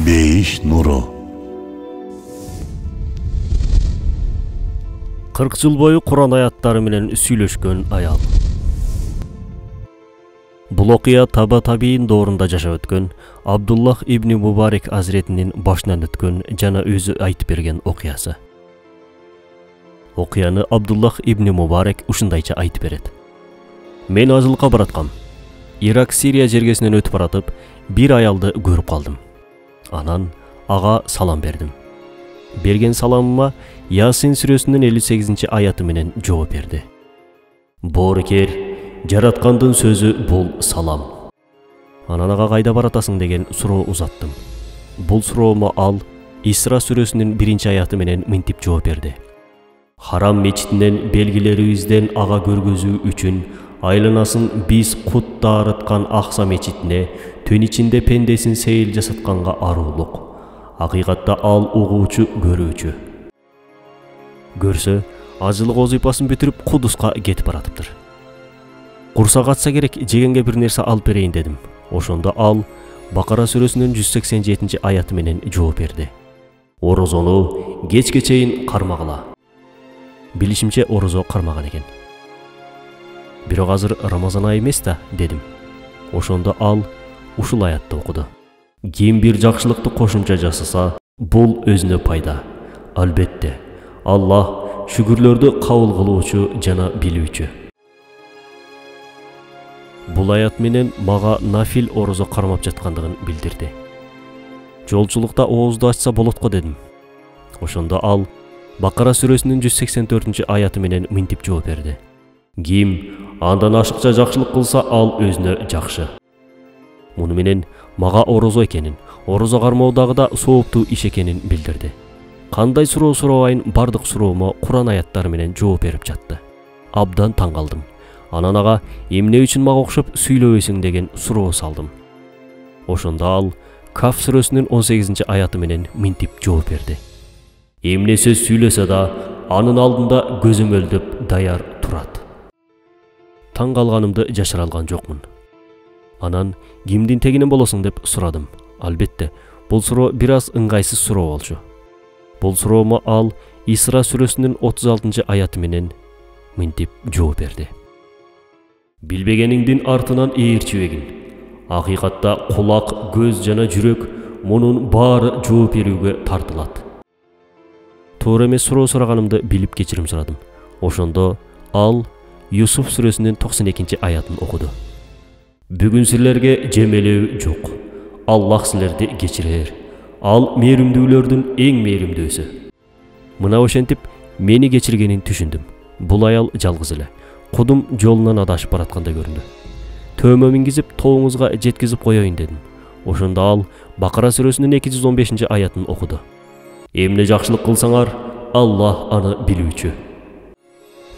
Бейиш нуру. 40 жыл бою Куран аяттары менен сүйлөшкөн аял. Бул окуя Таба Табиин доорунда жашап өткөн Абдуллах ибн Мубарек азиретинин башынан өткөн жана өзү айтып берген окуясы. Окуяны Абдуллах ибн Мубарек ушундайча айтып берет. Мен ажылыкка бараткам. Ирак-Сирия жергесинен өтүп баратып, бир аялды көрүп калдым. Анан ага салам бердим. Берген саламыма Ясин сүрөсүнүн 58 аяты менен жооп берди. Боорукер, жараткандын сөзү бул салам. Анан ага кайда баратасың деген суроо узаттым. Бул суроомо ал Исра сүрөсүнүн 1 аяты менен мынтип жооп берди. Харам мечитинен белгилерибизден ага көргөзүү үчүн айланасын биз кут дарыткан Акса мечитине түн ичинде пендесин сейил жасатканга арулук. Акыйкатта ал угуучу көрүүчү. Көрсө, ажылык вазыйпасын бүтүрүп Кудуска кетип баратыптыр. Курсак ачса керек, жегенге бир нерсе алып берейин дедим. Ошондо ал Бакара сүрөсүнүн 187 аяты менен жооп берди. Орозону кечке чейин кармагыла. Билишимче орозо кармаган экен. Бирок азыр Рамазан айы эмес да, дедим. Ошондо ал ушул аятты окуду. Ким бир жакшылыкты кошумча жасаса, бул өзүнө пайда. Албетте, Аллах шүгүрлөрдү кабыл кылуучу жана билүүчү. Бул аят менен мага нафил орозо кармап жаткандыгын билдирди. Жолчулукта оозду ачса болот го дедим. Ошондо ал Бакара сүрөсүнүн 184 аяты менен мынтип жооп берди. Ким андан ашыкча жакшылык кылса, ал өзүнө жакшы. Муну менен мага орозо экенин, орозо кармоодагы да сооптуу иш экенин билдирди. Кандай суроо сурабайын, бардык суроомо Куран аяттары менен жооп берип жатты. Абдан таң калдым. Анан ага эмне үчүн мага окшоп сүйлөбөйсүң деген суроо салдым. Ошондо ал Каф сүрөсүнүн 18 аяты менен мынтип жооп берди. Эмне сөз сүйлөсө да, анын алдында көзөмөлдөп даяр турат. Таң калганымды жашыра алган жокмун. Анан кимдин тегинен болосуң деп сурадым. Албетте, бул суроо бир аз ыңгайсыз суроо болчу. Бул суроомо ал Исра сүрөсүнүн 36 аяты менен мынтип жооп берди. Билбегениңдин артынан ээрчибегин. Акыйкатта кулак, көз жана жүрөк мунун баары жооп берүүгө тартылат. Туура эмес суроо сураганымды билип кечирим сурадым. Ошондо ал Юсуф сүрөсүнүн 92 аятын окуду. Бүгүн силерге жемелөө жок. Аллах силерди кечирер. Ал мээримдүүлөрдүн эң мээримдүүсү. Мына ошентип мени кечиргенин түшүндүм. Бул аял жалгыз эле. Кудум жолунан адашып бараткандай көрүндү. Төөмө мингизип тоуңузга жеткизип коеюн дедим. Ошондо ал Бакара сүрөсүнүн 215 аятын окуду. Эмне жакшылык кылсаңар, Аллах аны билүүчү.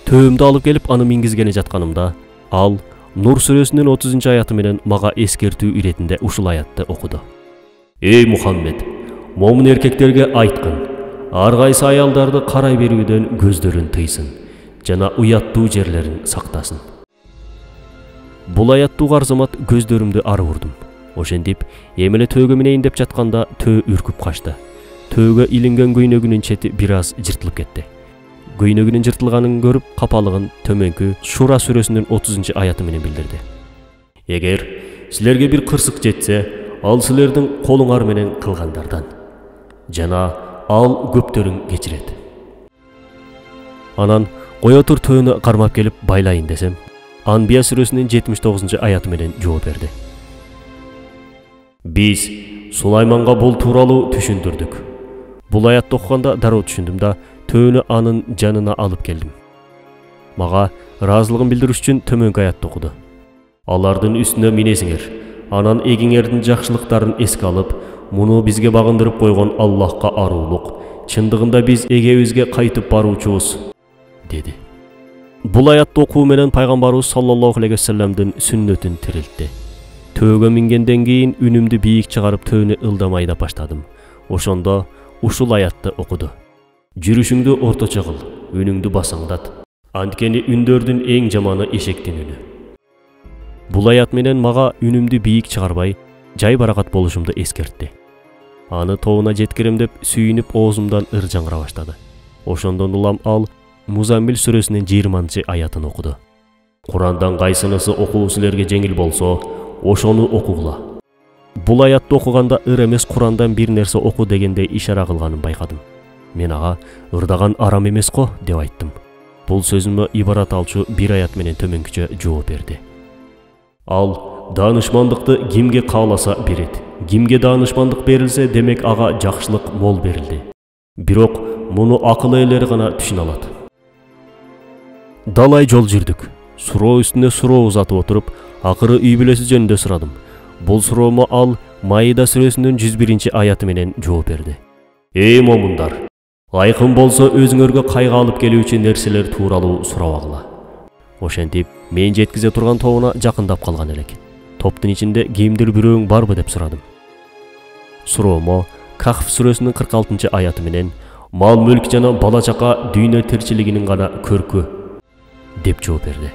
Төөмдү алып келип аны мингизгене жатканымда, ал Нур сүрөсүнүн 30 аяты менен мага эскертүү иретинде ушул аятты окуду. Эй Мухаммед, момун эркектерге айткын, ар кайсы аялдарды карай берүүдөн көздөрүн тыйсын жана уяттуу жерлерин сактасын. Бул аятты угар замат көздөрүмдү ары бурдум. Ошентип, эмеле төөгө минейин деп жатканда төө үркүп качты. Төөгө илинген көйнөгүнүн чети бир аз жыртылып кетти. Көйнөгүнүн жыртылганын көрүп, капалыгын төмөнкү Шура сүрөсүнүн 30 аяты менен билдирди. Эгер силерге бир кырсык жетсе, ал силердин колуңар менен кылгандардан. Жана ал көптөрүн кечирет. Анан кое тур төөнү кармап келип байлайын десем, Анбия сүрөсүнүн 79 аяты менен жооп берди. Биз Сулайманга бул тууралуу түшүндүрдүк. Бул аятты окуганда дароо түшүндүм да, төөнү анын жанына алып келдим. Мага ыраазылыгын билдириш үчүн төмөнкү аятты окуду. Алардын үстүнө минесиңер, анан эгиңердин жакшылыктарын эске алып, муну бизге багындырып койгон Аллахка арулук. Чындыгында биз эгебизге кайтып баруучубуз, деди. Бул аятты окуу менен пайгамбарыбыз саллаллаху алейхи вассаламдын сүннөтүн тирилтти. Төөгө мингенден кийин үнүмдү бийик чыгарып төөнү ылдамай айдап баштадым. Ошондо ушул аятты окуду. Жүрүшүңдү орточо кыл, үнүңдү басаңдат. Анткени үндөрдүн эң жаманы эшектин үнү. Бул аят менен мага үнүмдү бийик чыгарбай, жай баракат болушумду эскертти. Аны тобуна жеткирем деп сүйүнүп оозумдан ыр жаңыра баштады. Ошондон улам ал Музаммил сүрөсүнүн 20-аятын окуду. Курандан кайсынысы окуу силерге жеңил болсо, ошону окугула. Бул аятты окуганда ыр эмес Курандан бир нерсе оку дегендей ишара кылганын байкадым. Мен ага ырдаган арам эмес го деп айттым. Бул сөзүмө ибарат алчу бир аят менен төмөнкүчө жооп берди. Ал даанышмандыкты кимге кааласа берет. Кимге даанышмандык берилсе, демек ага жакшылык мол берилди. Бирок муну акыл ээлери гана түшүнө алат. Далай жол жүрдүк. Суроо үстүнө суроо узатып отуруп, акыры үй бүлөсү жөнүндө сурадым. Бул суроомо ал Маида сүрөсүнүн 101-аяты менен жооп берди. Эй момундар, айкын болсо өзүңөргө кайга алып келүүчү нерселер тууралуу сурабагыла. Ошентип, мен жеткизе турган тобуна жакындап калган элек. Топтун ичинде кимдир бирөөң барбы деп сурадым. Суроому Кахф сүрөсүнүн 46-аяты менен мал мүлк жана бала чака дүйнө тирчилигинин гана көркү деп жооп берди.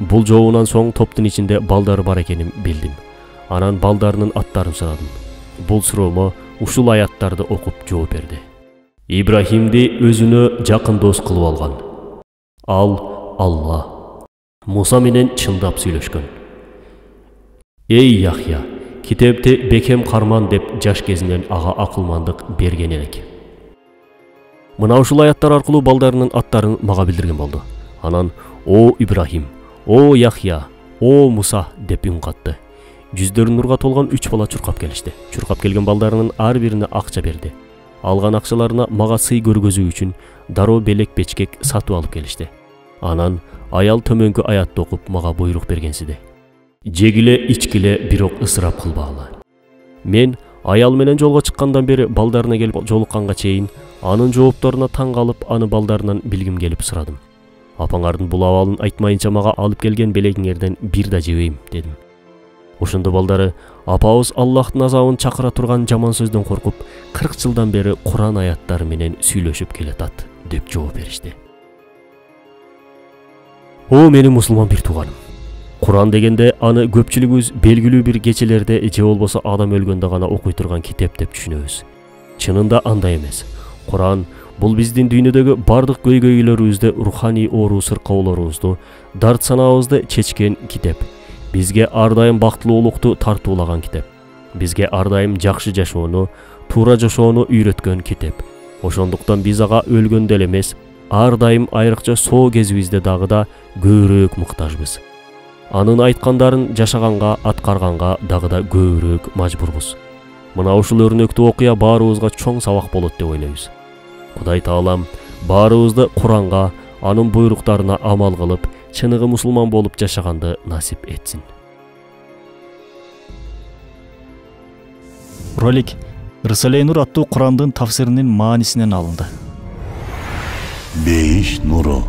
Бул жообунан соң топтун ичинде балдары бар экенин билдим. Анан балдарынын аттарын сурадым. Бул суроомо ушул аяттарды окуп жооп берди. Ибрахимди өзүнө жакын дос кылып алган. Ал Алла. Муса менен чындап сүйлөшкөн. Эй Яхья, китепте бекем карман деп жаш кезинен ага акылмандык берген элек. Мына ушул аяттар аркылуу балдарынын аттарын мага билдирген болду. Анан о Ибрахим, о Яхья, о Муса деп үн катты. Жүздөрү нурга толгон 3 бала чуркап келишти. Чуркап келген балдарынын ар бирине акча берди. Алган акчаларына мага сый көргөзүү үчүн дароо белек бечкек сатып алып келишти. Анан аял төмөнкү аятты окуп мага буйрук бергенсиди. Жегиле, ичкиле, бирок ысырап кылбагыла. Мен аял менен жолго чыккандан бери балдарына келип жолукканга чейин анын жоопторуна таң калып, аны балдарынан билгим келип сурадым. Апаңардын бул абалын айтмайынча мага алып келген белегиңерден бир да жебейм дедим. Ошондо балдары апабыз Аллахтын азабын чакыра турган жаман сөздөн коркуп 40 жылдан бери Куран аяттары менен сүйлөшүп келатат деп жооп беришти. О менин мусулман бир тууганым. Куран дегенде аны көпчүлүгүбүз белгилүү бир кечелерде же болбосо адам өлгөндө гана окуй турган китеп деп түшүнөбүз. Чынында андай эмес. Куран бул биздин дүйнөдөгү бардык көйгөйлөрүбүздү, руханий оору сыркоолорубузду, дарт санаабызды чечкен китеп. Бизге ар дайым бактылуулукту тартуулаган китеп. Бизге ар дайым жакшы жашоону, туура жашоону үйрөткөн китеп. Ошондуктан биз ага өлгөндө эле эмес, ар дайым айрыкча соо кезибизде дагы да көбүрөөк муктажбыз. Анын айткандарын жашаганга, аткарганга дагы да көбүрөөк мажбурбуз. Мына ушул өрнөктүү окуя баарыбызга чоң сабак болот деп ойлойбуз. Кудай Таалам баарыбызды Куранга, анын буйруктарына амал кылып, чыныгы мусулман болуп жашаганды насип этсин. Ролик Рисале-и Нур аттуу Курандын тафсиринин маанисинен алынды. Бейиш нуру.